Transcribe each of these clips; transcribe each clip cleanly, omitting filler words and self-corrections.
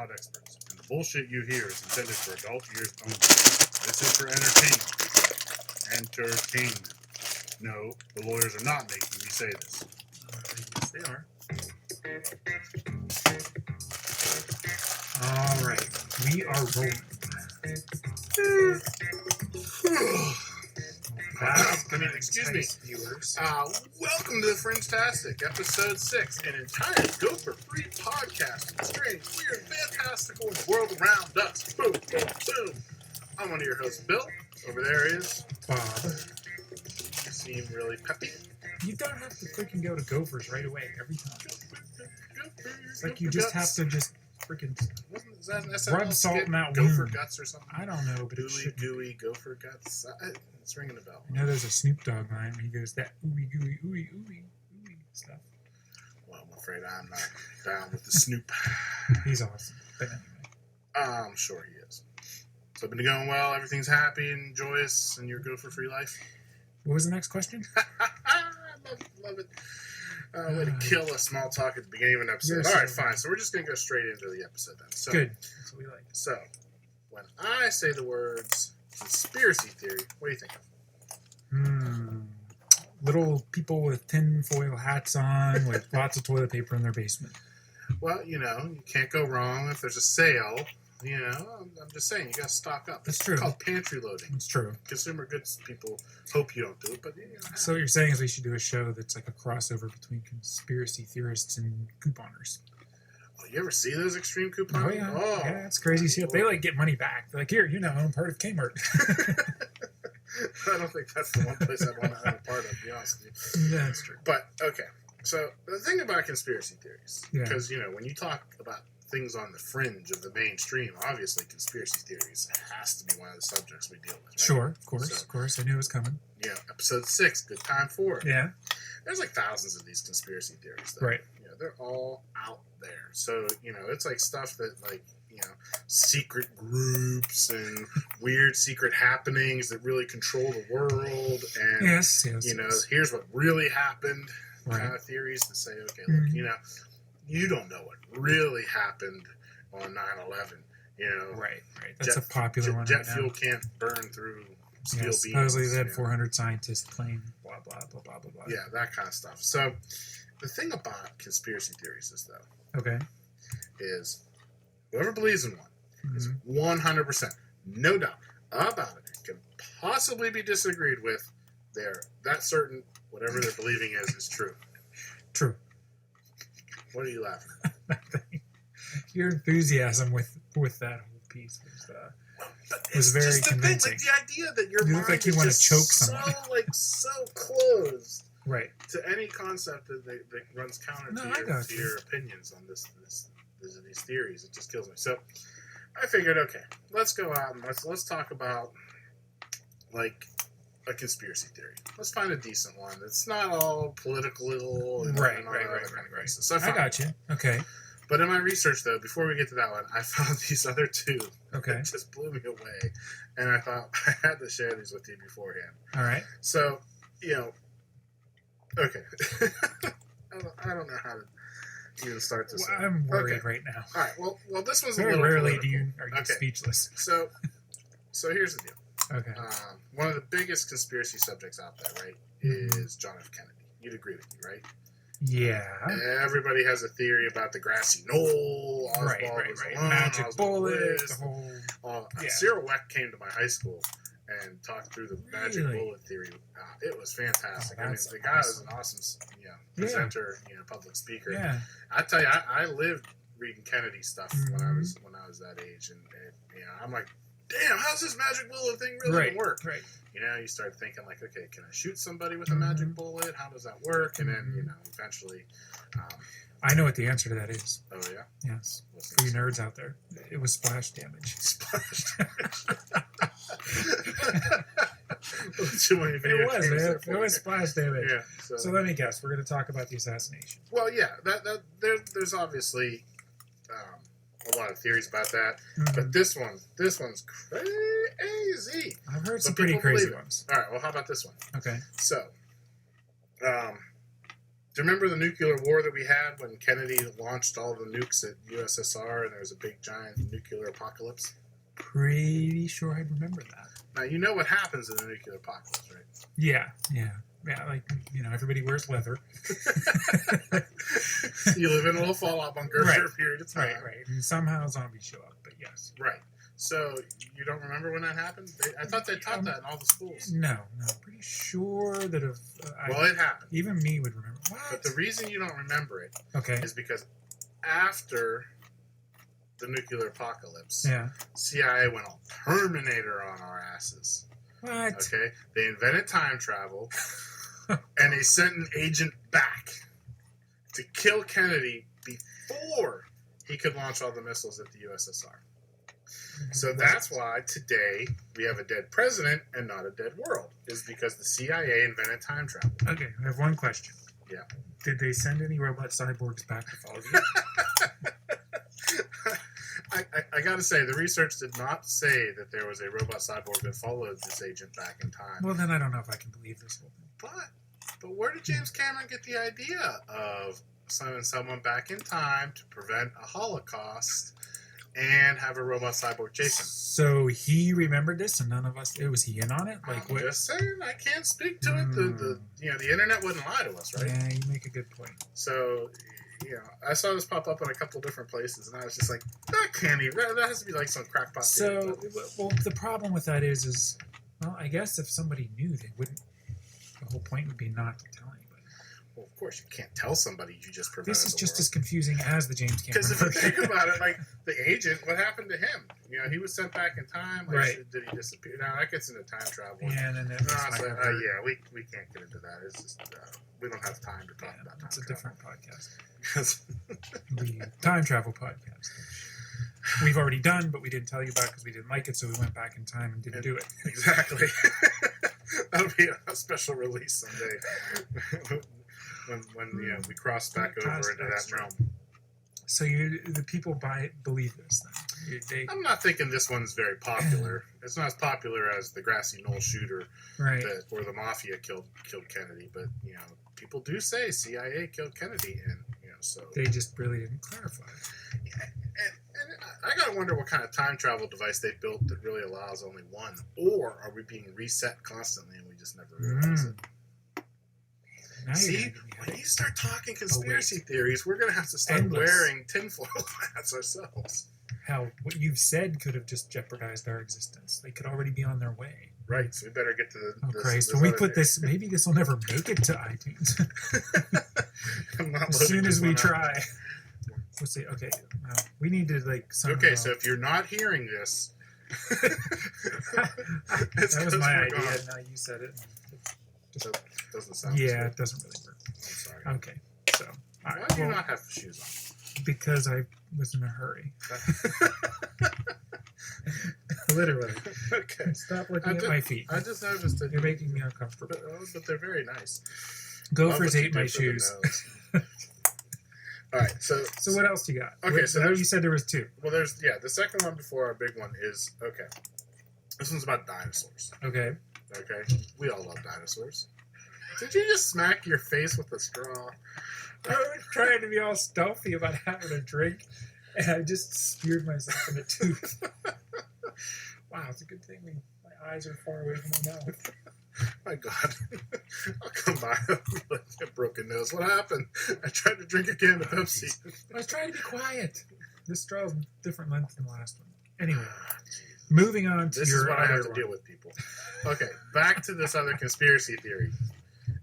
not experts, and the bullshit you hear is intended for adult ears only. This is for entertainment. Entertainment. No, the lawyers are not making me say this. Yes, they are. All right, we are rolling. Excuse me. Viewers. Welcome to the Fringetastic, episode 6, an entire go-for-free podcast of strange, weird, fantastical in the world around us. Boom, boom, boom. I'm one of your hosts, Bill. Over there is Bob. You seem really peppy. You don't have to freaking go to Gophers right away every time. It's like you Gopher just guts. have to just freaking Is that an SNL rub salt skit? in that Gopher wound. guts or something? I don't know, but it Gooey, should. gooey, gopher guts. It's ringing a bell. I know there's a Snoop Dogg line where he goes that ooey gooey ooey ooey ooey stuff. Well, I'm afraid I'm not down with the Snoop. He's awesome. But anyway. I'm sure he is. So, been going well. Everything's happy and joyous in your gopher-free life. What was the next question? love it. Way to kill a small talk at the beginning of an episode. All right, fine. So we're just going to go straight into the episode then. So, Good. That's what we like. So, when I say the words conspiracy theory, what do you think of? Little people with tinfoil hats on with lots of toilet paper in their basement. Well, you can't go wrong if there's a sale. I'm just saying, you got to stock up. That's true. It's called pantry loading. It's true. Consumer goods people hope you don't do it, but So what you're saying is we should do a show that's like a crossover between conspiracy theorists and couponers. Oh, you ever see those extreme coupons? Oh, yeah. Yeah, it's crazy shit. They like get money back. They're like, here, I'm part of Kmart. I don't think that's the one place I'd want to own a part of, to be honest with you. Yeah, that's true. But, okay. So, the thing about conspiracy theories, Yeah. because, when you talk about things on the fringe of the mainstream, obviously conspiracy theories has to be one of the subjects we deal with. Right? Sure, of course. I knew it was coming. Yeah, episode 6, good time for it. Yeah. There's like thousands of these conspiracy theories, though. Right. They're all out there. So, it's like stuff that, like, secret groups and weird secret happenings that really control the world. And, Yes. here's what really happened. Right. Kind of theories that say, okay, look, you don't know what really happened on 9/11. Right. That's a popular one Jet right fuel now. can't burn through steel beams. Supposedly they had 400 scientists playing blah, blah, blah, blah, blah, blah. Yeah, that kind of stuff. So, the thing about conspiracy theories is, though, Okay. is whoever believes in one is Mm-hmm. 100%, no doubt about it, can possibly be disagreed with. That certain, whatever they're believing is true. True. What are you laughing at? Your enthusiasm with that whole piece was very just the convincing. Thing, like the idea that your You mind look like you is want to just choke someone. so closed Right. to any concept that runs counter No, to, I got to you. your opinions on these theories. It just kills me. So I figured, okay, let's go out and let's talk about like a conspiracy theory. Let's find a decent one that's not all political and Right. and all that other kind of crazy. So I got you. Okay. But in my research, though, before we get to that one, I found these other two Okay. that just blew me away, and I thought I had to share these with you beforehand. All right. So, okay. I don't know how to even start this. Well, I'm worried right now. All right. Well, this one's a Very little rarely political. are you Okay. speechless. So here's the deal. Okay. One of the biggest conspiracy subjects out there, right, is John F. Kennedy. You'd agree with me, right? Yeah. Everybody has a theory about the grassy knoll. Oswald was alone, Magic Oswald bullet. was- The whole. Yeah. Cyril Weck came to my high school and talked through the magic Really? bullet theory. It was fantastic. Oh, I mean, that's the guy was an awesome, presenter, public speaker. Yeah. I tell you, I lived reading Kennedy stuff when I was that age, and I'm like, damn, how's this magic bullet thing really gonna work? Right. You start thinking like, okay, can I shoot somebody with a magic bullet? How does that work? And then, eventually. I know what the answer to that is. Oh yeah. Yes. What's For you this? nerds out there, it was splash damage. Splash damage. Too many video It was, games man. there It for was you. splash damage. Yeah. So let me guess. We're going to talk about the assassination. Well, yeah. There's obviously a lot of theories about that, but this one's crazy. I've heard some But pretty people crazy believe it. ones. All right. Well, how about this one? Okay. So, Do you remember the nuclear war that we had when Kennedy launched all the nukes at USSR and there was a big giant nuclear apocalypse? Pretty sure I remember that. Now, you know what happens in the nuclear apocalypse, right? Yeah. Like, everybody wears leather. You live in a little fallout bunker Right. for a period of time. Right. And somehow zombies show up, but yes. Right. So, you don't remember when that happened? I thought they taught that in all the schools. No. Pretty sure that if... Well, it happened. even me would remember. What? But the reason you don't remember it Okay. is because after the nuclear apocalypse, Yeah. CIA went all Terminator on our asses. What? Okay? They invented time travel, and they sent an agent back to kill Kennedy before he could launch all the missiles at the USSR. So that's why today we have a dead president and not a dead world, is because the CIA invented time travel. Okay, I have one question. Yeah. Did they send any robot cyborgs back to follow you? I gotta say, the research did not say that there was a robot cyborg that followed this agent back in time. Well, then I don't know if I can believe this whole thing. But where did James Cameron get the idea of sending someone back in time to prevent a Holocaust and have a robot cyborg chase him? So he remembered this, and none of us. Was he in on it? Like, I'm what? just saying, I can't speak to it. The internet wouldn't lie to us, right? Yeah, you make a good point. So, I saw this pop up in a couple different places, and I was just like, that can't even. That has to be like some crackpot. So, well, the problem with that is, well, I guess if somebody knew, they wouldn't. The whole point would be not to tell anybody. Well, of course, you can't tell somebody you just prevented. This is just as confusing as the James Cameron Because if you version. think about it, like the agent, what happened to him? He was sent back in time. Like, Right. Did he disappear? Now that gets into time travel. Yeah, and then that No, was so, like we can't get into that. It's just we don't have time to talk about time it's a travel. different podcast. Because The time travel podcast. We've already done, but we didn't tell you about because we didn't like it, so we went back in time and didn't do it. exactly. That'll be a special release someday. when we cross back over into that realm. So the people believe this then? I'm not thinking this one's very popular. It's not as popular as the grassy knoll shooter, Right. or the mafia killed Kennedy. But people do say CIA killed Kennedy, and so They just really didn't clarify. And I gotta wonder what kind of time travel device they built that really allows only one, or are we being reset constantly and we just never realize it? Now See, you're gonna give me a when you start talking conspiracy theories, we're gonna have to start Endless. wearing tinfoil hats ourselves. Hell, what you've said could have just jeopardized our existence. They could already be on their way. Right, so we better get to Oh this. Christ! this When we other put thing. this, maybe this will never make it to iTunes. I'm not As loading soon this as we one up. try. Let's see. Okay, we need to somehow. Okay, so if you're not hearing this, it's that was 'cause my we're idea. gone. Now you said it. That doesn't sound Yeah, good. it doesn't really work. I'm sorry. Okay, so all Why right. do you Well, not have shoes because I was in a hurry. on? Literally. Okay. Stop looking at my feet. I just noticed that You're making me uncomfortable. but they're very nice. Gophers Love what you ate my did for the shoes. nose. All right, so So what else you got? Okay, so there's- you said there was two. well, there's the second one before our big one is okay. This one's about dinosaurs. Okay. Okay, we all love dinosaurs. Did you just smack your face with a straw? I was trying to be all stealthy about having a drink, and I just speared myself in the tooth. Wow, it's a good thing my eyes are far away from my mouth. My God, I'll come by with a broken nose. What happened? I tried to drink a can of Pepsi. I was trying to be quiet. This straw is different length than the last one. Anyway, moving on to This your is what I have other to one. deal with, people. Okay, back to this other conspiracy theory.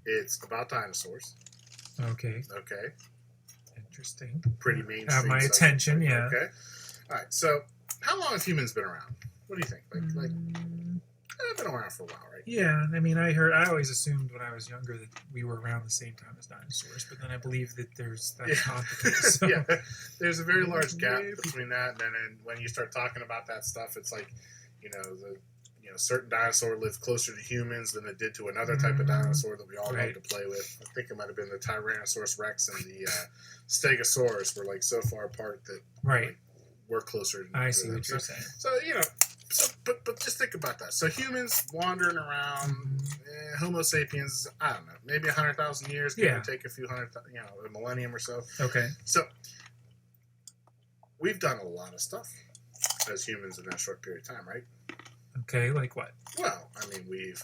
It's about dinosaurs. Okay, Okay, interesting. pretty mainstream. Have my subject. attention, yeah. Okay. All right. So, how long have humans been around? What do you think? Like they've been around for a while, right? Yeah, I mean, I always assumed when I was younger that we were around the same time as dinosaurs, but then I believe that that's not the case. So. Yeah. There's a very large gap between that, and then when you start talking about that stuff, it's like, certain dinosaur lived closer to humans than it did to another type of dinosaur that we all Right. love to play with. I think it might have been the Tyrannosaurus Rex and the Stegosaurus were so far apart that Right. we're closer. I to see them. what you're saying. So but just think about that. So humans wandering around, Homo sapiens, I don't know, maybe 100,000 years, give or take a few hundred, a millennium or so. Okay. So we've done a lot of stuff as humans in that short period of time, right? Okay, like what? Well, I mean, we've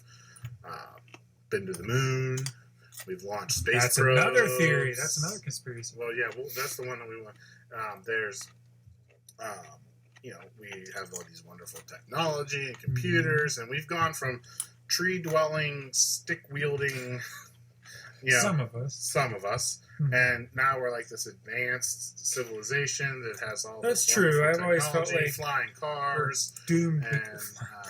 been to the moon. We've launched space That's probes. another theory. That's another conspiracy. Well, yeah, that's the one that we want. There's, we have all these wonderful technology and computers, and we've gone from tree-dwelling, stick-wielding, Some of us. and now we're like this advanced civilization that has all. That's this true. wonderful I've always felt technology, like flying cars, doomed and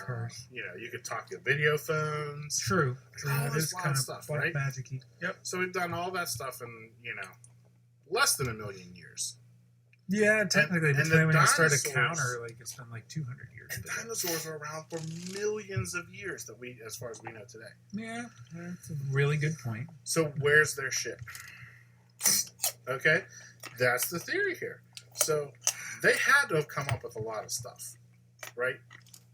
cars. you could talk to video phones. True. All That this is wild kind of stuff, black right? magic-y. Yep. So we've done all that stuff in less than 1 million years. Yeah, technically, And between the when you start a dinosaurs- counter, like it's been like 200 years. And today. dinosaurs are around for millions of years as far as we know today. Yeah, that's a really good point. So where's their ship? Okay, that's the theory here. So they had to have come up with a lot of stuff, right?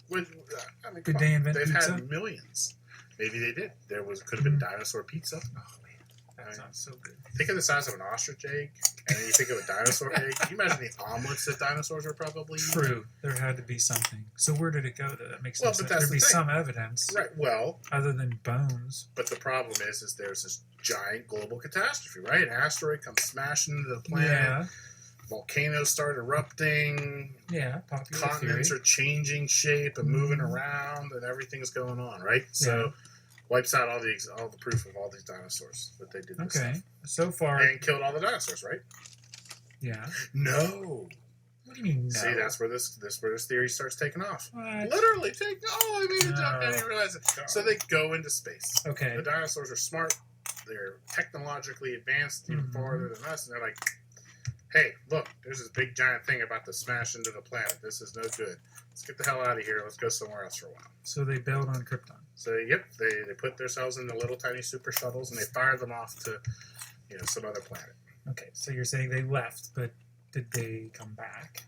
Did they invent They've pizza? had millions. Maybe they did. Could have been dinosaur pizza. Oh man, that sounds so good. Think of the size of an ostrich egg, and then you think of a dinosaur egg. Can you imagine the omelets that dinosaurs were probably eating? True. There had to be something. So where did it go? That makes Well, sense. but that's There'd the be thing. some evidence, Right. Well, other than bones. but the problem is there's this giant global catastrophe, right? An asteroid comes smashing into the planet. Yeah. Volcanoes start erupting. Yeah. Popular Continents theory. are changing shape and moving around, and everything's going on, right? So wipes out all the proof of all these dinosaurs that they did. This Okay. stuff. So far. And killed all the dinosaurs, right? Yeah. No. What do you mean? No? See, that's where this theory starts taking off. What? Literally, I made a joke. I didn't realize it. God. So they go into space. Okay. The dinosaurs are smart. They're technologically advanced even farther than us, and they're like, "Hey, look, there's this big giant thing about to smash into the planet. This is no good. Let's get the hell out of here. Let's go somewhere else for a while." So they bailed on Krypton. So they put themselves in the little tiny super shuttles and they fired them off to some other planet. Okay. So you're saying they left, but did they come back?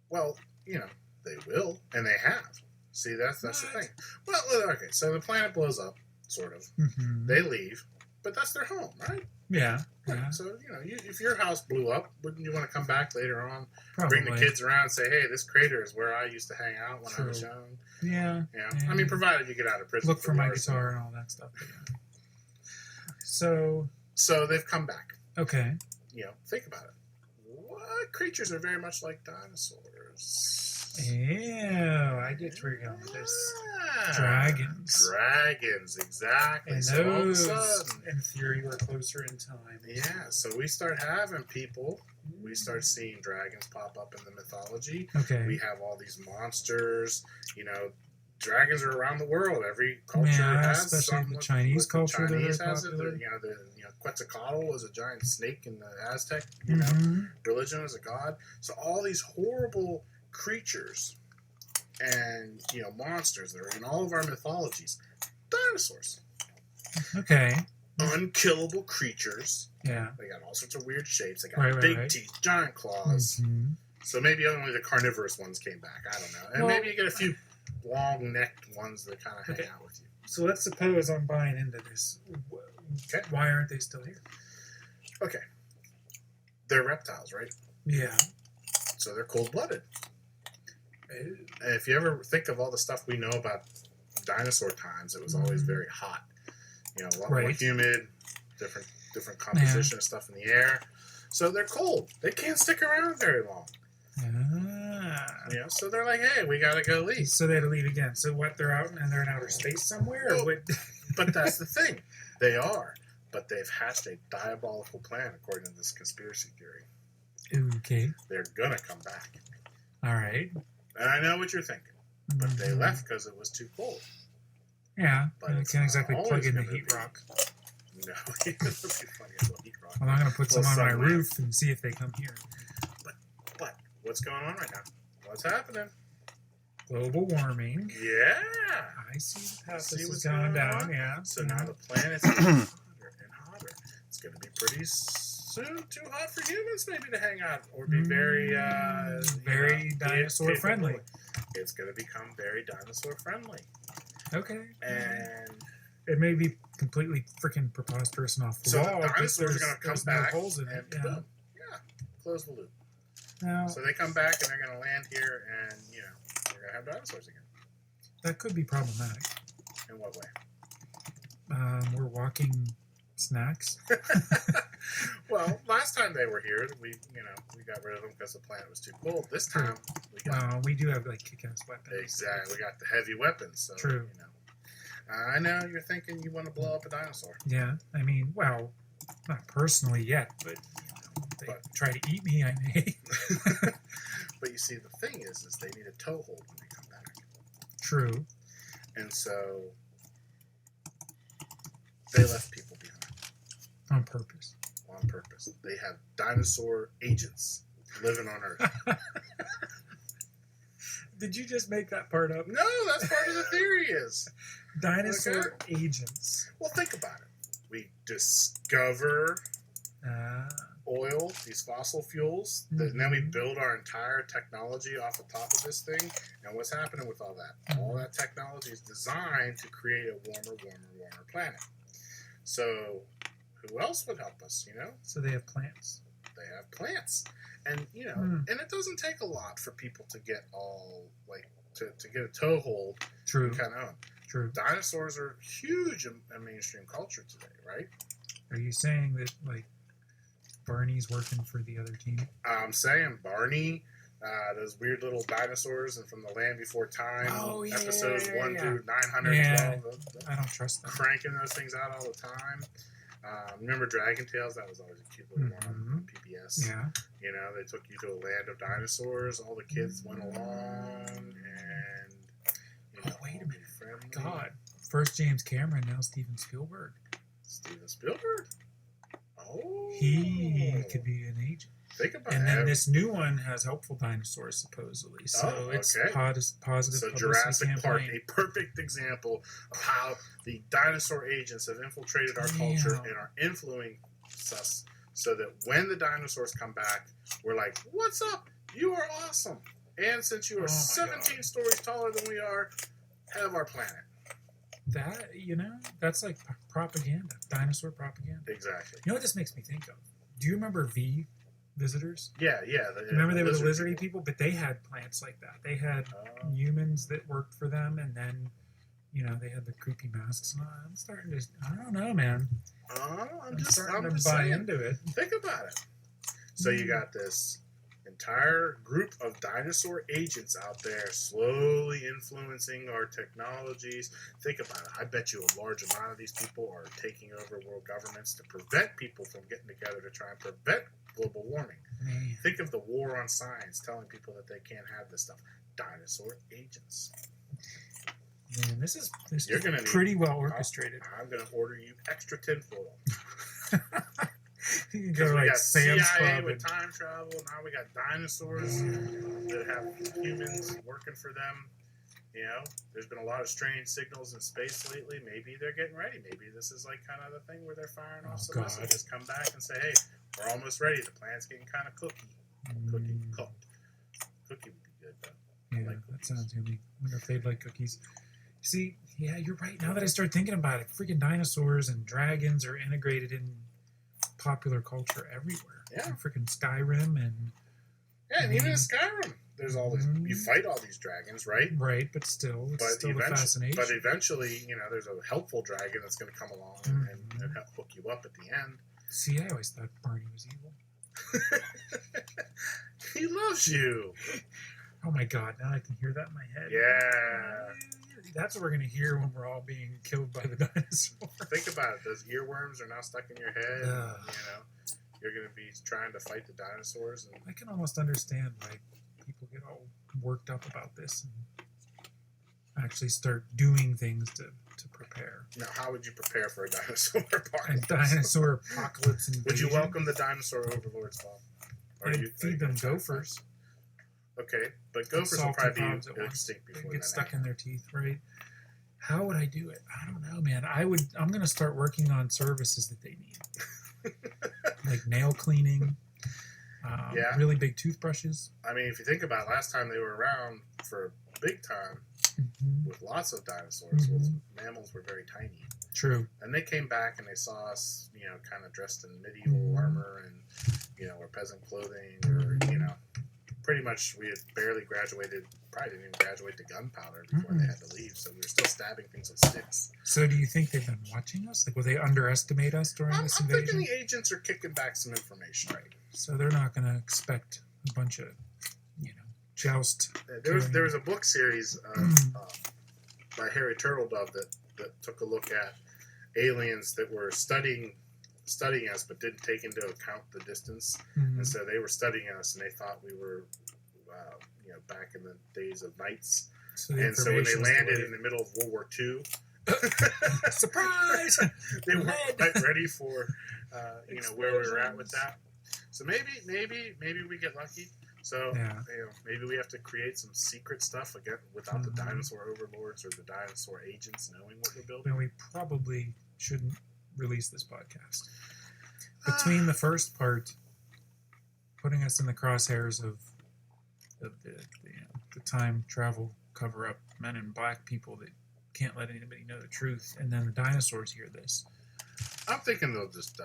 Well, they will, and they have. See, that's the What? thing. Well, okay, so the planet blows up, sort of. Mm-hmm. They leave, but that's their home, right? Yeah. Right. Yeah. So if your house blew up, wouldn't you want to come back later on, Probably. bring the kids around, and say, "Hey, this crater is where I used to hang out when I was True. young." Yeah. Yeah. Yeah. I mean, provided you get out of prison. Look for my arson. guitar and all that stuff. But yeah. So So they've come back. okay. Think about it. What creatures are very much like dinosaurs? Ew, I get where you're going with this. Ah, Dragons. Dragons, exactly. And So all of a those, sudden, in theory, were closer in time. yeah. So we start having people. We start seeing dragons pop up in the mythology. Okay. We have all these monsters. Dragons are around the world. Every culture Yeah, has especially some. the Chinese culture, they're Chinese very has it. popular. Quetzalcoatl was a giant snake in the Aztec. Mhm. Religion as a god. So all these horrible creatures and monsters that are in all of our mythologies. Dinosaurs, Okay. unkillable creatures. Yeah. They got all sorts of weird shapes. They got Right, big right. teeth, giant claws. Mhm. So maybe only the carnivorous ones came back. I don't know. And Well- maybe you get a few long-necked ones that kind of hang Okay. out with you. So let's suppose I'm buying into this. Okay. Why aren't they still here? Okay. They're reptiles, right? Yeah. So they're cold-blooded. And if you ever think of all the stuff we know about dinosaur times, it was always very hot. A lot more Right. humid, different composition of stuff in the air. So they're cold. They can't stick around very long. Ah. So they're like, "Hey, we gotta go leave." So they had to leave again. So what? They're out and they're in outer space somewhere, or Well, what? But that's the thing. They are. But they've hatched a diabolical plan, according to this conspiracy theory. Okay. They're gonna come back. All right. And I know what you're thinking. But they Mhm. left because it was too cold. Yeah. But You it's can't not exactly always plug in the gonna heat be. rock. No, it would be funny as well, heat rock. Well, I'm going to put some Well, on my some roof and see if they come here. But what's going on right now? What's happening? Global warming. Yeah. I see the path See this is what's going going down. on? Yeah. So now the planet's getting hotter and hotter. It's going to be pretty soon too hot for humans maybe to hang out or be very very dinosaur friendly. It's going to become very dinosaur friendly. Okay. And it may be completely freaking preposterous and off the so wall. the dinosaurs are going to come back no holes in and it. boom, close the loop. Now, So they come back and they're going to land here, and we're going to have dinosaurs again. that could be problematic. In what way? We're walking snacks. Well, last time they were here, we got rid of them because the planet was too cold. This time We do have like kick-ass weapons. exactly. We got the heavy weapons. So, True. I know you're thinking you want to blow up a dinosaur. Yeah, I mean, well, not personally yet, but if they try to eat me, I may. But you see, the thing is they need a toehold when they come back. True. And so they left people behind On purpose. on purpose. They have dinosaur agents living on Earth. Did you just make that part up? No, that's part of the theory is. Dinosaur agents. Well, think about it. We discover oil, these fossil fuels, and then we build our entire technology off the top of this thing. And what's happening with all that? All that technology is designed to create a warmer planet. So who else would help us, So they have plants. They have plants. And, and it doesn't take a lot for people to get all, to get a toehold. True. Kind of own. True. Dinosaurs are huge in mainstream culture today, right? Are you saying that, Barney's working for the other team? I'm saying Barney, those weird little dinosaurs, and from the Land Before Time, episodes 1 through 912. Yeah. I don't trust them. Cranking those things out all the time. Remember Dragon Tales? That was always a cute little one on PBS. Yeah. They took you to a land of dinosaurs. All the kids went along, and wait a minute! Friendly. God, first James Cameron, now Steven Spielberg. Steven Spielberg. Oh, he could be an agent. Think about it. And then this new one has helpful dinosaurs, supposedly. So it's positive. So publicity Jurassic campaign. Park, a perfect example of how the dinosaur agents have infiltrated our culture and are influencing us, so that when the dinosaurs come back, we're like, "What's up? You are awesome!" And since you are 17 stories taller than we are, head of our planet. That that's like propaganda, dinosaur propaganda. Exactly. You know what this makes me think of? Do you remember V Visitors? Yeah. Remember they were the lizardy people, but they had plants like that. They had humans that worked for them, and then they had the creepy masks. And I'm starting to, I don't know, man. I'm starting to buy into it. Think about it. So you got this entire group of dinosaur agents out there slowly influencing our technologies. Think about it. I bet you a large amount of these people are taking over world governments to prevent people from getting together to try and prevent global warming. Man. Think of the war on science telling people that they can't have this stuff. Dinosaur agents. Man, this is gonna pretty well orchestrated. I'm going to order you extra tinfoil. You can Because go we like got Sam's CIA Club with time travel. Now we got dinosaurs that have humans working for them. There's been a lot of strange signals in space lately. Maybe they're getting ready. Maybe this is like kind of the thing where they're firing off some messages. Come back and say, "Hey, we're almost ready. The planet's getting kind of cooked. Cookie would be good though. Yeah, that sounds yummy. I wonder if they'd like cookies. See, yeah, you're right. Now that I start thinking about it, freaking dinosaurs and dragons are integrated in popular culture everywhere. Yeah. Freaking Skyrim and even in Skyrim, there's all these. You fight all these dragons, right? Right, but still, it's still the fascination. But eventually, there's a helpful dragon that's going to come along and help hook you up at the end. See, I always thought Barney was evil. He loves you. Oh my God! Now I can hear that in my head. Yeah. That's what we're going to hear when we're all being killed by the dinosaurs. Think about it. Those earworms are now stuck in your head. You're going to be trying to fight the dinosaurs. And I can almost understand why people get all worked up about this and actually start doing things to prepare. Now, how would you prepare for a dinosaur apocalypse? A dinosaur apocalypse invasion? Would you welcome the dinosaur overlords, Bob? I'd feed them gophers. Okay, but gophers will probably be extinct before they get stuck in their teeth, right? How would I do it? I don't know, man. I'm going to start working on services that they need. like nail cleaning. Yeah. Really big toothbrushes. I mean, if you think about it, last time they were around for big time with lots of dinosaurs, was mammals were very tiny. True. And they came back and they saw us, kind of dressed in medieval armor and, or peasant clothing or, pretty much we had barely graduated, probably didn't even graduate to gunpowder before they had to leave. So we were still stabbing things with sticks. So do you think they've been watching us? Like, will they underestimate us during this invasion? I'm thinking the agents are kicking back some information. Right. So they're not going to expect a bunch of, joust. There was a book series by Harry Turtledove that took a look at aliens that were studying us but didn't take into account the distance, and so they were studying us and they thought we were back in the days of knights, and so when they landed in the middle of World War II, surprise, they weren't quite ready for where we were at with that. So maybe we get lucky. So maybe we have to create some secret stuff again without the dinosaur overlords or the dinosaur agents knowing what we're building. We probably shouldn't release this podcast. Between the first part, putting us in the crosshairs of the time travel cover up men in black people that can't let anybody know the truth, and then the dinosaurs hear this. I'm thinking they'll just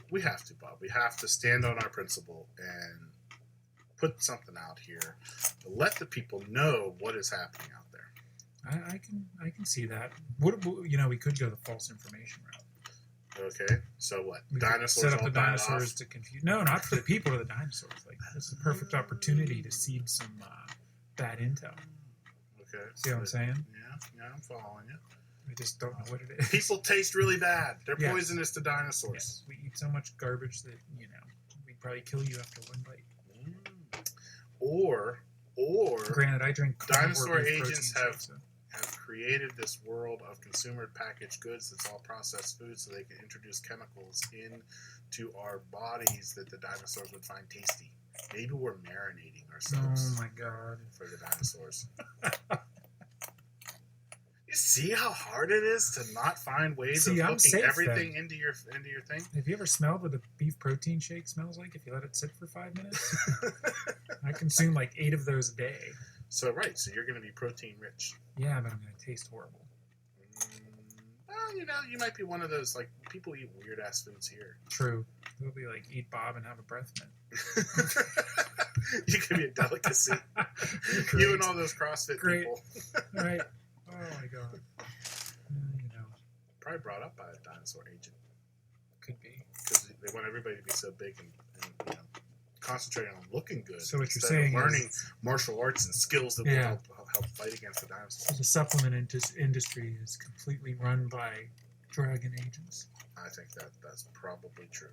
we have to, Bob. We have to stand on our principle and put something out here to let the people know what is happening out there. I can see that. We could go the false information route. Okay, so what? We Dinosaurs set up all the died dinosaurs off? to confuse. No, not for the people, to the dinosaurs. Like, this is a perfect opportunity to seed some bad intel. Okay. See what I'm saying? Yeah, I'm following you. I just don't know what it is. People taste really bad. They're poisonous to dinosaurs. Yes. We eat so much garbage that, we'd probably kill you after one bite. Or granted, I drink dinosaur beef agents protein have created this world of consumer packaged goods that's all processed food so they can introduce chemicals into our bodies that the dinosaurs would find tasty. Maybe we're marinating ourselves. Oh my god. For the dinosaurs. You see how hard it is to not find ways of hooking everything into your thing? Have you ever smelled what a beef protein shake smells like if you let it sit for 5 minutes? I consume like 8 of those a day. So you're going to be protein rich. Yeah, but I'm going to taste horrible. Well, you might be one of those, like, people eat weird ass foods here. True. They'll be like, eat Bob and have a breath mint. You could be a delicacy. You and all those CrossFit people. Right. Oh my god. Probably brought up by a dinosaur agent. Could be. Because they want everybody to be so big and concentrating on looking good. So what you're saying learning is martial arts and skills that will help fight against the dinosaurs. So the supplement industry is completely run by dragon agents. I think that's probably true.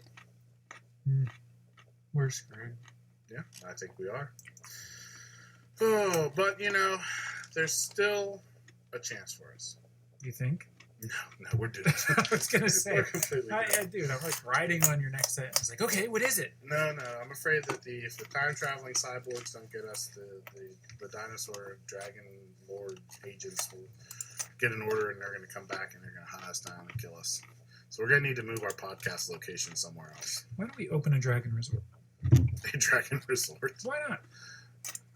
We're screwed. Yeah, I think we are. Oh, but there's still a chance for us. You think? No, we're doomed. I was gonna say, we're completely doomed. dude, I'm like riding on your next sentence. It's like, okay, what is it? No, I'm afraid that if the time traveling cyborgs don't get us, the dinosaur dragon lord agents will get an order and they're going to come back and they're going to hunt us down and kill us. So we're going to need to move our podcast location somewhere else. Why don't we open a dragon resort? A dragon resort? Why not?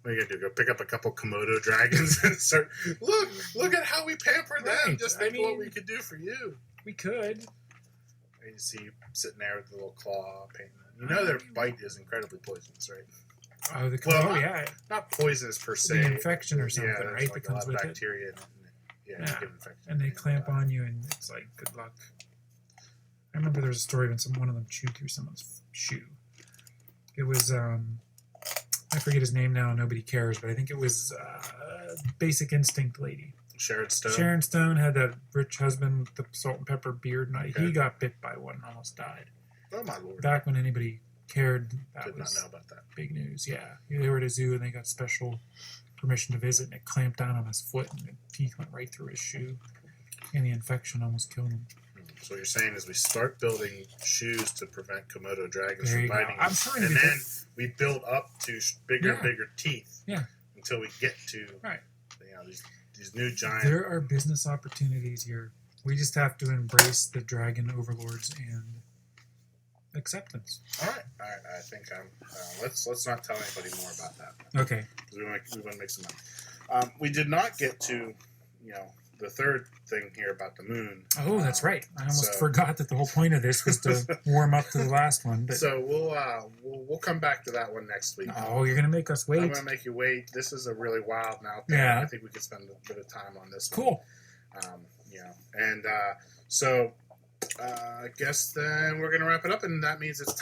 What are you going to do? Go pick up a couple Komodo dragons and start, look at how we pamper them. Right. Just think what we could do for you. We could. And you see sitting there with the little claw painting. Their bite is incredibly poisonous, right? Oh, the claw, yeah. Not poisonous per se. The infection or something, yeah, right? Like that comes a lot of with bacteria it. You get infected. And they clamp on you, and it's like, good luck. I remember there was a story when one of them chewed through someone's shoe. It was, I forget his name now, nobody cares, but I think it was Basic Instinct lady. Sharon Stone? Sharon Stone had that rich husband with the salt and pepper beard, and he got bit by one and almost died. Oh, my Lord. Back when anybody cared, that Did was not know about that. big news, yeah. They were at a zoo, and they got special permission to visit, and it clamped down on his foot, and the teeth went right through his shoe, and the infection almost killed him. So what you're saying is we start building shoes to prevent Komodo dragons from biting us. I'm and then we build up to bigger and bigger teeth until we get to these new giant... There are business opportunities here. We just have to embrace the dragon overlords and acceptance. All right. I think I'm. Let's not tell anybody more about that. Okay. Because we want to make some money. We did not get to, the third thing here about the moon. Oh, that's right. I almost forgot that the whole point of this was to warm up to the last one. But... So we'll come back to that one next week. Oh, you're gonna make us wait. I'm gonna make you wait. This is a really wild one out there. Yeah. I think we could spend a bit of time on this. Cool. One. And so I guess then we're gonna wrap it up, and that means it's time.